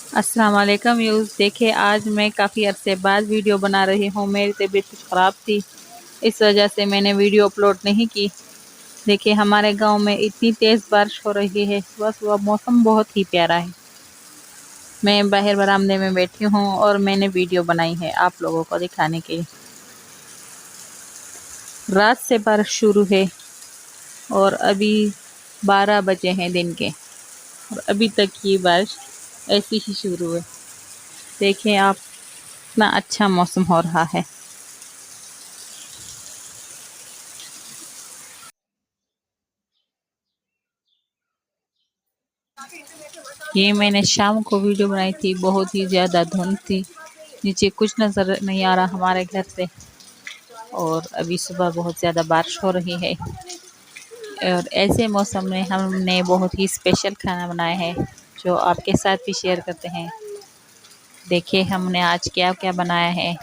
अस्सलाम वालेकुम यूज़। देखिए आज मैं काफ़ी अरसे बाद वीडियो बना रही हूँ। मेरी तबीयत ख़राब थी, इस वजह से मैंने वीडियो अपलोड नहीं की। देखिए हमारे गांव में इतनी तेज़ बारिश हो रही है, सुबह-सुबह मौसम बहुत ही प्यारा है। मैं बाहर बरामदे में बैठी हूँ और मैंने वीडियो बनाई है आप लोगों को दिखाने के लिए। रात से बारिश शुरू है और अभी 12 बजे हैं दिन के, और अभी तक ये बारिश ऐसी ही शुरू है। देखें आप, इतना अच्छा मौसम हो रहा है। ये मैंने शाम को वीडियो बनाई थी, बहुत ही ज़्यादा धुंध थी, नीचे कुछ नज़र नहीं आ रहा हमारे घर से। और अभी सुबह बहुत ज़्यादा बारिश हो रही है और ऐसे मौसम में हमने बहुत ही स्पेशल खाना बनाया है जो आपके साथ भी शेयर करते हैं। देखिए हमने आज क्या क्या बनाया है।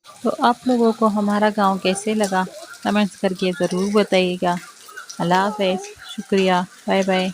तो आप लोगों को हमारा गांव कैसे लगा, कमेंट्स करके ज़रूर बताइएगा। अल्लाह हाफ़िज़, शुक्रिया, बाय बाय।